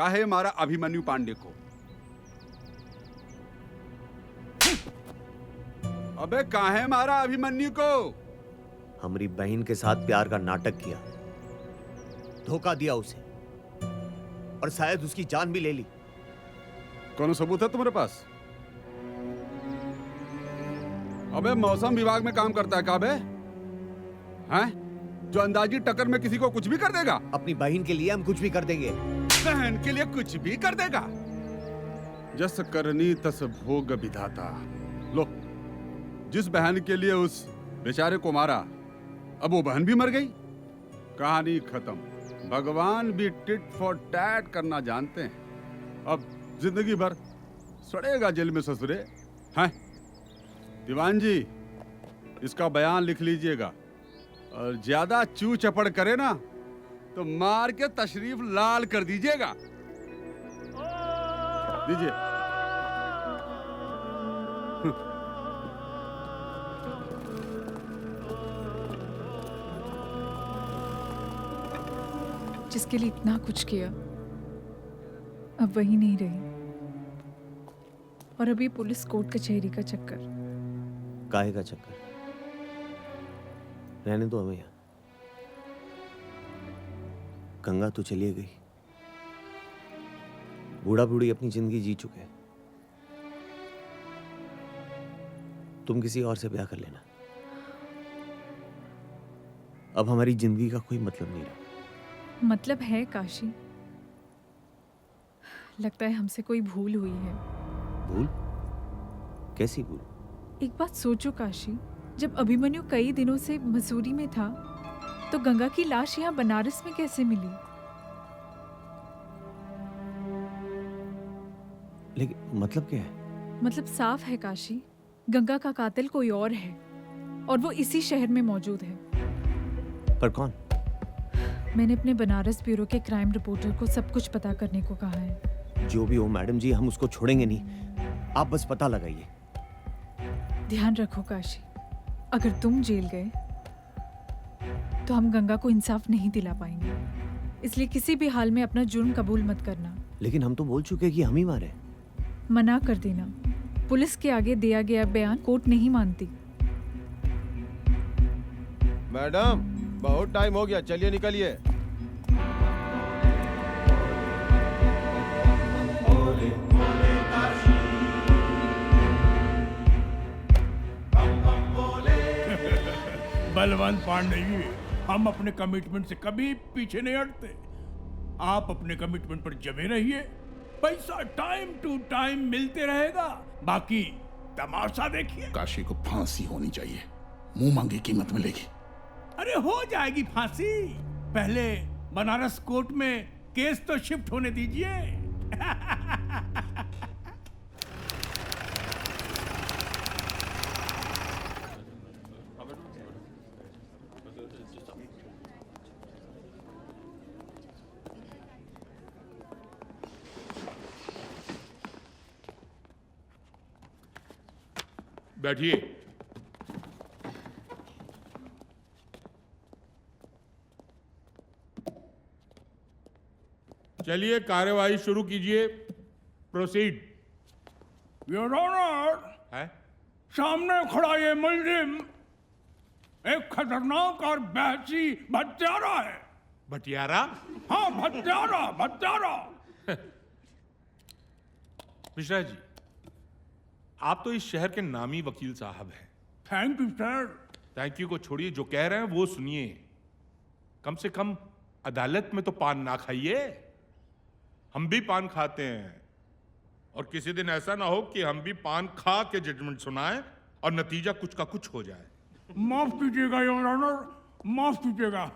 काहे मारा अभिमन्यु पांडे को? अबे काहे मारा अभिमन्यु को? हमारी बहन के साथ प्यार का नाटक किया, धोखा दिया उसे, और शायद उसकी जान भी ले ली। कौन सबूत है तुम्हारे पास? अबे मौसम विभाग में काम करता है का बे? हैं? जो अंदाजी टक्कर में किसी को कुछ भी कर देगा? अपनी बहन के लिए हम कुछ भी कर देंगे। बहन के लिए कुछ भी कर देगा? जस करनी तस भोग विधाता। लो, जिस बहन के लिए उस बेचारे को मारा, अब वो बहन भी मर गई, कहानी खत्म। भगवान भी टिट फॉर टैट करना जानते हैं। अब जिंदगी भर सड़ेगा जेल में ससुरे। हैं? दीवान जी, इसका बयान लिख लीजिएगा, और ज्यादा चू चपड़ करे ना तो मार के तशरीफ लाल कर दीजिएगा। दीजिए। जिसके लिए इतना कुछ किया, अब वही नहीं रही, और अभी पुलिस कोर्ट कचहरी का चक्कर। काहे का चक्कर? रहने दो हमें यहाँ। गंगा तो चली गई, बूढ़ा बूढ़ी अपनी जिंदगी जी चुके। तुम किसी और से ब्याह कर लेना। अब हमारी जिंदगी का कोई मतलब नहीं रहा। मतलब है काशी, लगता है हमसे कोई भूल हुई है। भूल? कैसी भूल? एक बात सोचो काशी, जब अभिमन्यु कई दिनों से मसूरी में था, तो गंगा की लाश यहाँ बनारस में कैसे मिली? लेकिन मतलब क्या है? मतलब साफ है काशी, गंगा का कातिल कोई और है, और वो इसी शहर में मौजूद है। पर कौन? मैंने अपने बनारस ब्यूरो के क्राइम रिपोर्टर को सब कुछ पता करने को कहा है। जो भी हो मैडम जी, हम उसको छोड़ेंगे नहीं। आप बस पता लगाइए। ध्यान रखो काशी, अगर तुम जेल गए तो हम गंगा को इंसाफ नहीं दिला पाएंगे, इसलिए किसी भी हाल में अपना जुर्म कबूल मत करना। लेकिन हम तो बोल चुके हैं कि हम ही मारे। मना कर देना, पुलिस के आगे दिया गया बयान कोर्ट नहीं मानती। मैडम, बहुत टाइम हो गया, चलिए निकलिए। बलवंत पांडे जी, हम अपने कमिटमेंट से कभी पीछे नहीं हटते। आप अपने कमिटमेंट पर जमे रहिए, पैसा टाइम टू टाइम मिलते रहेगा, बाकी तमाशा देखिए। काशी को फांसी होनी चाहिए, मुंह मांगी कीमत मिलेगी। अरे हो जाएगी फांसी, पहले बनारस कोर्ट में केस तो शिफ्ट होने दीजिए। बैठिए। चलिए कार्यवाही शुरू कीजिए। प्रोसीड। योर ऑनर, है? सामने खड़ा ये मुलजिम एक खतरनाक और बहसी भत्यारा है। भटियारा? हाँ, भत्यारा भत्यारा। मिश्रा जी, आप तो इस शहर के नामी वकील साहब हैं। Thank you sir. Thank you को छोड़िए, जो कह रहे हैं वो सुनिए। कम से कम अदालत में तो पान ना खाइए। हम भी पान खाते हैं, और किसी दिन ऐसा ना हो कि हम भी पान खा के जजमेंट सुनाएं और नतीजा कुछ का कुछ हो जाए। माफ कीजिएगा योर ऑनर, माफ कीजिएगा।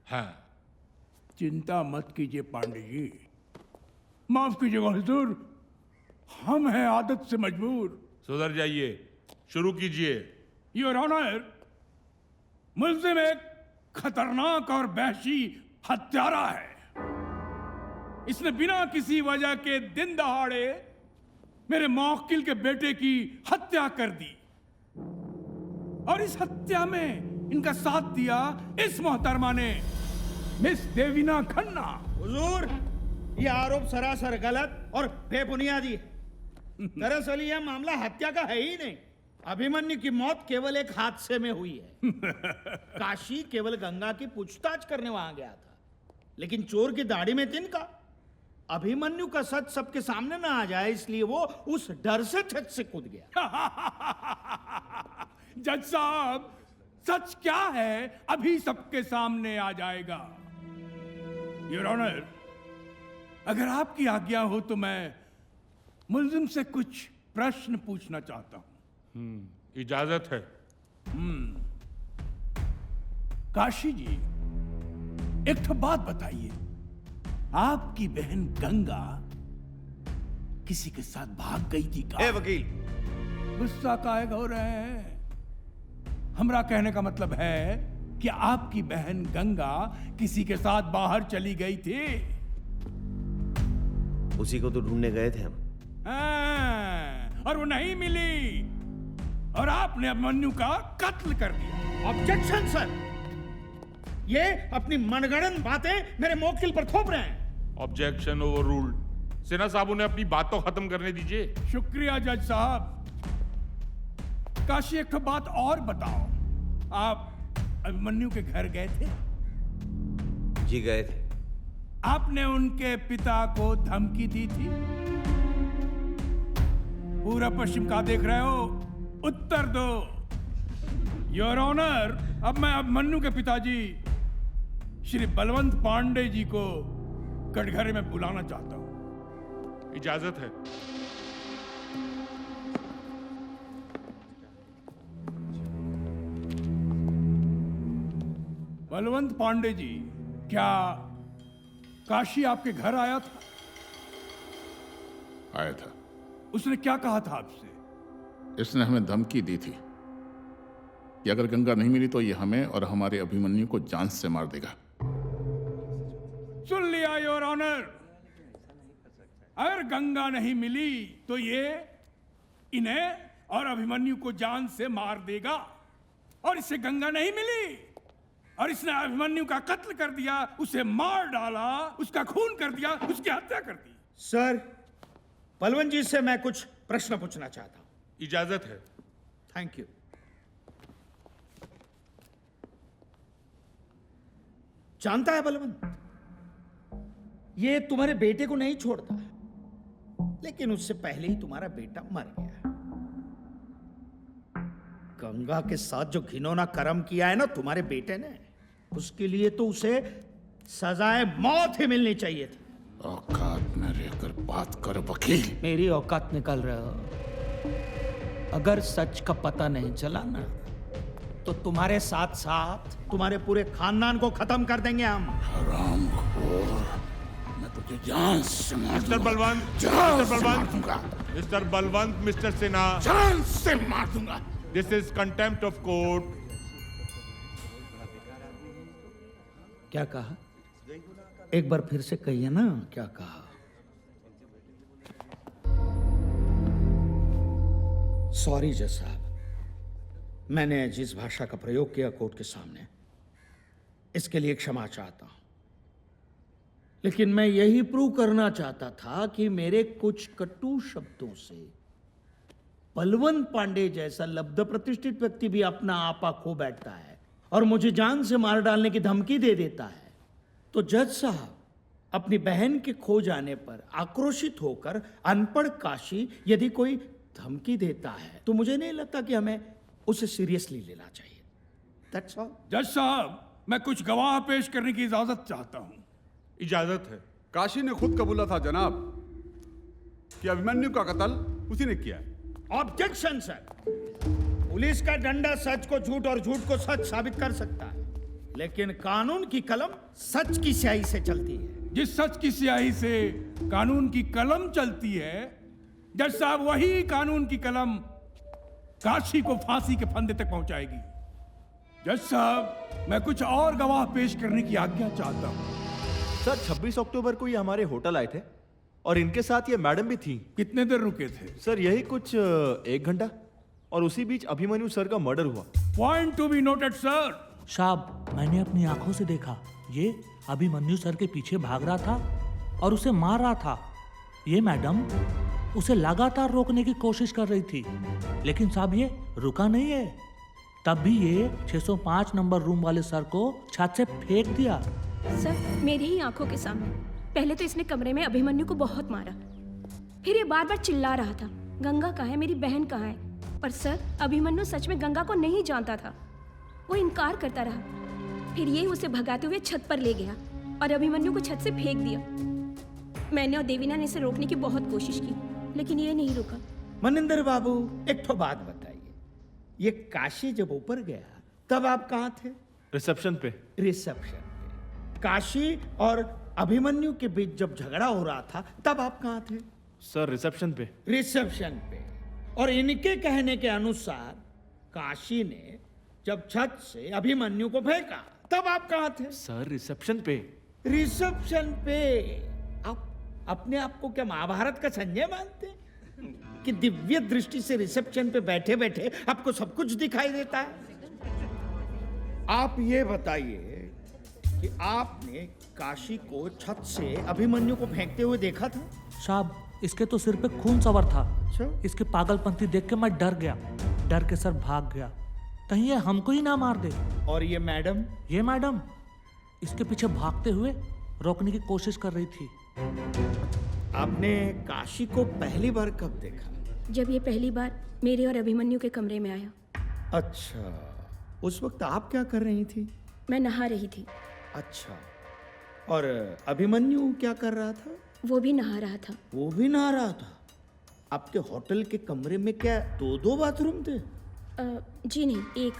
हाँ, चिंता मत कीजिए पांडे जी, माफ कीजिएगा हुजूर, हम हैं आदत से मजबूर। सुधर जाइए, शुरू कीजिए। योर ऑनर, मुल्जिम एक खतरनाक और वहशी हत्यारा है। इसने बिना किसी वजह के दिन दहाड़े मेरे मौकिल के बेटे की हत्या कर दी, और इस हत्या में इनका साथ दिया इस मोहतरमा ने। मिस देवीना खन्ना। हुजूर, ये आरोप सरासर गलत और बेबुनियादी है। दरअसल यह मामला हत्या का है ही नहीं। अभिमन्यु की मौत केवल एक हादसे में हुई है। काशी केवल गंगा की पूछताछ करने वहां गया था, लेकिन चोर की दाढ़ी में तिनका। अभिमन्यु का सच सबके सामने ना आ जाए, इसलिए वो उस डर से छत से कूद गया। जज साहब, सच क्या है अभी सबके सामने आ जाएगा। योर ऑनर, अगर आपकी आज्ञा हो तो मैं मुल्जिम से कुछ प्रश्न पूछना चाहता हूं। इजाजत है। काशी जी, एक तो बात बताइए, आपकी बहन गंगा किसी के साथ भाग गई थी का? ए वकील, गुस्सा काहे हो रहे हैं? हमरा कहने का मतलब है कि आपकी बहन गंगा किसी के साथ बाहर चली गई थी। उसी को तो ढूंढने गए थे हम। हाँ, और वो नहीं मिली और आपने अभिमन्यु का कत्ल कर दिया। ऑब्जेक्शन सर, ये अपनी मनगढ़ंत बातें मेरे मोक्किल पर थोप रहे हैं। Objection over ruled. सिन्हा साहब, उन्हें अपनी बात तो खत्म करने दीजिए। शुक्रिया जज साहब। काशी, एक तो बात और बताओ, आप अभिमन्यु के घर गए थे? जी गए थे। आपने उनके पिता को धमकी दी थी? पूरा पश्चिम का देख रहे हो, उत्तर दो। योर ऑनर, अब मैं अभिमन्यु के पिताजी श्री बलवंत पांडे जी को कटघरे में बुलाना चाहता हूं। इजाजत है। बलवंत पांडे जी, क्या काशी आपके घर आया था? आया था। उसने क्या कहा था आपसे? इसने हमें धमकी दी थी कि अगर गंगा नहीं मिली तो ये हमें और हमारे अभिमन्यु को जान से मार देगा। सुन लिया योर ऑनर। अगर गंगा नहीं मिली तो ये इन्हें और अभिमन्यु को जान से मार देगा, और इससे गंगा नहीं मिली और इसने अभिमन्यु का कत्ल कर दिया, उसे मार डाला, उसका खून कर दिया, उसकी हत्या कर दी। सर, बलवंत जी से मैं कुछ प्रश्न पूछना चाहता हूं। इजाजत है। Thank you. जानता है बलवंत, ये तुम्हारे बेटे को नहीं छोड़ता, लेकिन उससे पहले ही तुम्हारा बेटा मर गया। गंगा के साथ जो घिनौना कर्म किया है ना तुम्हारे बेटे ने, उसके लिए तो उसे सजाए मौत ही मिलनी चाहिए थी। औकात में रहकर बात कर वकील। मेरी औकात निकल रहे हो। अगर सच का पता नहीं चला ना, तो तुम्हारे साथ साथ तुम्हारे पूरे खानदान को खत्म कर देंगे हम। हरामखोर, मैं तुझे जान से मार मिस्टर दूंगा। बलवंत, जान मिस्टर से मार बलवंत, दूंगा। मिस्टर बलवंत, मिस्टर सिन्हा, जान से मार दूंगा। This is contempt of court. क्या कहा? एक बार फिर से कहिए ना, क्या कहा? सॉरी जज साहब, मैंने जिस भाषा का प्रयोग किया कोर्ट के सामने, इसके लिए क्षमा चाहता हूं। लेकिन मैं यही प्रूव करना चाहता था कि मेरे कुछ कटु शब्दों से बलवंत पांडे जैसा लब्ध प्रतिष्ठित व्यक्ति भी अपना आपा खो बैठता है और मुझे जान से मार डालने की धमकी दे देता है। तो जज साहब, अपनी बहन के खो जाने पर आक्रोशित होकर अनपढ़ काशी यदि कोई धमकी देता है तो मुझे नहीं लगता कि हमें उसे सीरियसली लेना चाहिए। That's all. जज साहब, मैं कुछ गवाह पेश करने की इजाजत चाहता हूं। इजाजत है। काशी ने खुद कबूला था जनाब कि अभिमन्यु का कत्ल उसी ने किया है। Objection sir. पुलिस का डंडा सच को झूठ और झूठ को सच साबित कर सकता है, लेकिन कानून की कलम सच की स्याही से चलती है। जिस सच की स्याही से कानून की कलम चलती है, जज साहब, वही कानून की कलम काशी को फांसी के फंदे तक पहुंचाएगी। जज साहब, मैं कुछ और गवाह पेश करने की आज्ञा चाहता हूं। सर 26 अक्टूबर को ये हमारे होटल आए थे और इनके साथ ये मैडम भी थी। कितने देर रुके थे? सर यही कुछ 1 घंटा, और उसी बीच अभिमन्यु सर का मर्डर हुआ। Point to be noted sir. साहब, मैंने अपनी आंखों से देखा ये अभिमन्यु सर के पीछे भाग रहा था और उसे मार रहा था। ये मैडम उसे लगातार रोकने की कोशिश कर रही थी, लेकिन साहब ये रुका नहीं है। तब भी ये 605 नंबर रूम वाले सर को छत से फेंक दिया। सर, मेरी ही आंखों के सामने पहले तो इसने कमरे में अभिमन्यु को बहुत मारा, फिर ये बार बार चिल्ला रहा था, गंगा कहाँ है, मेरी बहन कहाँ है। पर सर, अभिमन्यु सच में गंगा को नहीं जानता था। वो इनकार करता रहा। फिर ये उसे भगाते हुए छत पर ले गया और अभिमन्यु को छत से फेंक दिया। मैंने और देवीना ने इसे रोकने की बहुत कोशिश की, लेकिन ये नहीं रुका। मनिंदर बाबू, एक तो बात बताइए, ये काशी जब ऊपर गया तब आप कहाँ थे? रिसेप्शन पे। रिसेप्शन पे। काशी और अभिमन्यु के बीच जब झगड़ा हो रहा था तब आप कहाँ थे? सर रिसेप्शन पे। रिसेप्शन पे। और इनके कहने के अनुसार काशी ने जब छत से अभिमन्यु को फेंका तब आप कहाँ थे? सर रिसेप्शन पे। रिसेप्शन पे। आप अपने आप को क्या महाभारत का संजय मानते हैं कि दिव्य दृष्टि से रिसेप्शन पे बैठे बैठे आपको सब कुछ दिखाई देता है? आप ये बताइए कि आपने काशी को छत से अभिमन्यु को फेंकते हुए देखा था? साहब, इसके तो सिर पे खून सवार था। अच्छा। इसके पागलपंती देख के मैं डर गया। डर के सर भाग गया, कहीं ये हमको ही ना मार दे। और ये मैडम? ये मैडम इसके पीछे भागते हुए रोकने की कोशिश कर रही थी। आपने काशी को पहली बार कब देखा? जब ये पहली बार मेरे और अभिमन्यु के कमरे में आया। अच्छा, उस वक्त आप क्या कर रही थी? मैं नहा रही थी। अच्छा, और अभिमन्यु क्या कर रहा था? वो भी नहा रहा था। वो भी नहा रहा था। आपके होटल के कमरे में क्या दो दो बाथरूम थे? जी नहीं,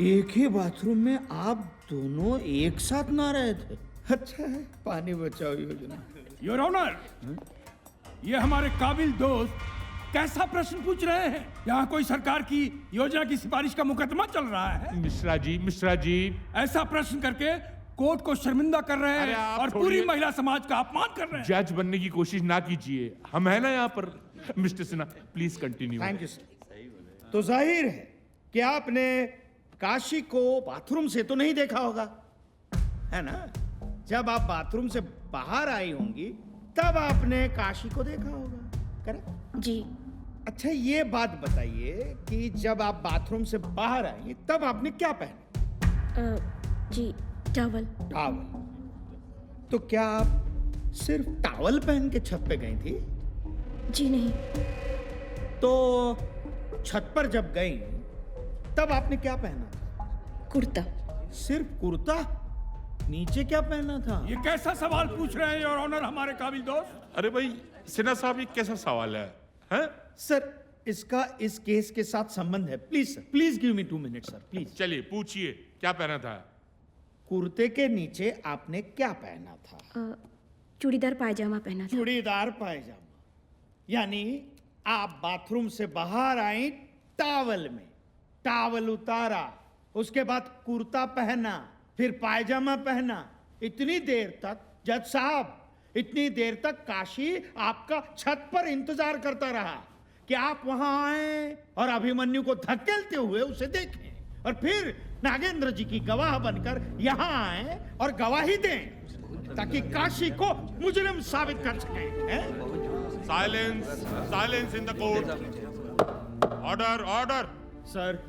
एक ही बाथरूम में आप दोनों एक साथ नहा रहे थे? अच्छा है, पानी बचाओ योजना। योर ऑनर, ये हमारे काबिल दोस्त कैसा प्रश्न पूछ रहे हैं? यहाँ कोई सरकार की योजना की सिफारिश का मुकदमा चल रहा है। मिश्रा जी ऐसा प्रश्न करके कोर्ट को शर्मिंदा कर रहे अरे हैं आप और पूरी महिला समाज का अपमान कर रहे हैं। जज बनने की कोशिश ना कीजिए, हम है ना यहाँ पर। Mister Sinha, please continue. Thank you sir. तो जाहिर है कि आपने काशी को बाथरूम से तो नहीं देखा होगा, है ना? जब आप बाथरूम से बाहर आई होंगी तब आपने काशी को देखा होगा, करेक्ट? जी। अच्छा, ये बात बताइए कि जब आप बाथरूम से बाहर आई तब आपने क्या पहना? जी, टॉवल। टॉवल। तो क्या आप सिर्फ टॉवल पहन के छत पे गई थी? जी नहीं। तो छत पर जब गई तब आपने क्या पहना था? कुर्ता। सिर्फ कुर्ता? नीचे क्या पहना था? ये कैसा सवाल पूछ रहे हैं योर ऑनर हमारे काबिल दोस्त? अरे भाई सिन्हा साहब, ये कैसा सवाल है, हैं? सर, इसका इस केस के साथ संबंध है। Please sir, please give me 2 minute sir, please. चलिए पूछिए, क्या पहना था? कुर्ते के नीचे आपने क्या पहना था? चूड़ीदार पायजामा पहना था। चूड़ीदार पायजामा, यानी आप बाथरूम से बाहर आई टॉवल में, टॉवल उतारा, उसके बाद कुर्ता पहना, फिर पायजामा पहना। इतनी देर तक जज साहब, इतनी देर तक काशी आपका छत पर इंतजार करता रहा कि आप वहां आए और अभिमन्यु को धकेलते हुए उसे देखें, और फिर नागेंद्र जी की गवाह बनकर यहां आए और गवाही दें ताकि काशी को मुजरिम साबित कर सकें। Silence, silence in the court. Order, order. Sir,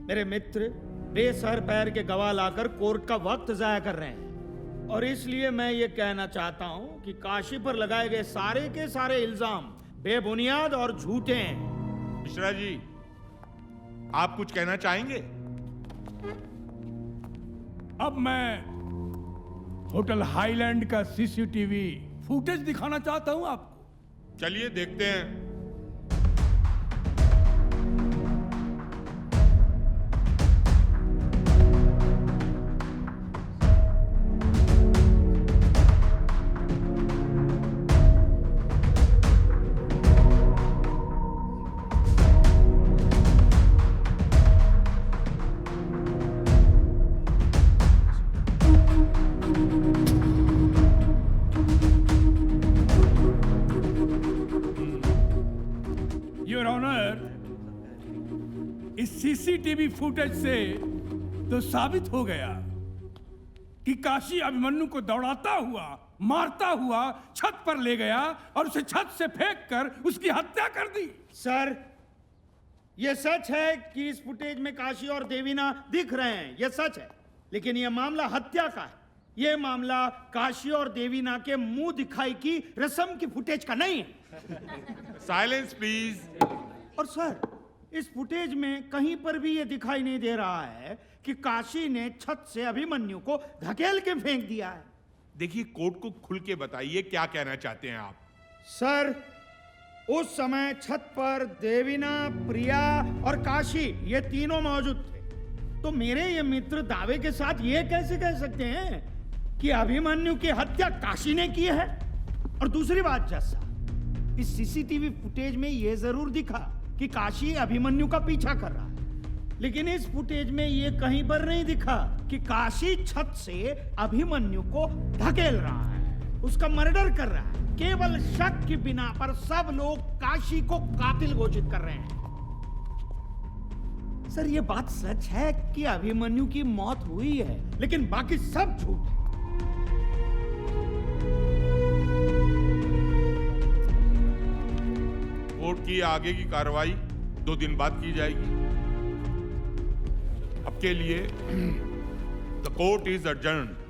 मेरे मित्र बेसर पैर के गवाह लाकर कोर्ट का वक्त जाया कर रहे हैं, और इसलिए मैं ये कहना चाहता हूं कि काशी पर लगाए गए सारे के सारे इल्जाम बेबुनियाद और झूठे हैं। मिश्रा जी, आप कुछ कहना चाहेंगे? अब मैं होटल हाईलैंड का सीसीटीवी फुटेज दिखाना चाहता हूं आपको। चलिए देखते हैं। योर ऑनर, इस सीसीटीवी फुटेज से तो साबित हो गया कि काशी अभिमन्यु को दौड़ाता हुआ, मारता हुआ छत पर ले गया और उसे छत से फेंककर उसकी हत्या कर दी। सर, यह सच है कि इस फुटेज में काशी और देवीना दिख रहे हैं, यह सच है। लेकिन यह मामला हत्या का है। यह मामला काशी और देवीना के मुंह दिखाई की रस्म की फुटेज का नहीं है। Silence please. और सर, इस फुटेज में कहीं पर भी यह दिखाई नहीं दे रहा है कि काशी ने छत से अभिमन्यु को धकेल के फेंक दिया है। देखिए, कोर्ट को खुल के बताइए क्या कहना चाहते हैं आप। सर, उस समय छत पर देवीना, प्रिया और काशी ये तीनों मौजूद थे। तो मेरे ये मित्र दावे के साथ ये कैसे कह सकते हैं कि अभिमन्यु की हत्या काशी ने की है? और दूसरी बात जैसा, इस सीसीटीवी फुटेज में ये जरूर दिखा कि काशी अभिमन्यु का पीछा कर रहा है, लेकिन इस फुटेज में ये कहीं पर नहीं दिखा कि काशी छत से अभिमन्यु को धकेल रहा है, उसका मर्डर कर रहा है। केवल शक की बिना पर सब लोग काशी को कातिल घोषित कर रहे हैं। सर, ये बात सच है कि अभिमन्यु की मौत हुई है, लेकिन बाकी सब झूठ है। कोर्ट की आगे की कार्रवाई 2 दिन बाद की जाएगी। अब के लिए द कोर्ट इज adjourned।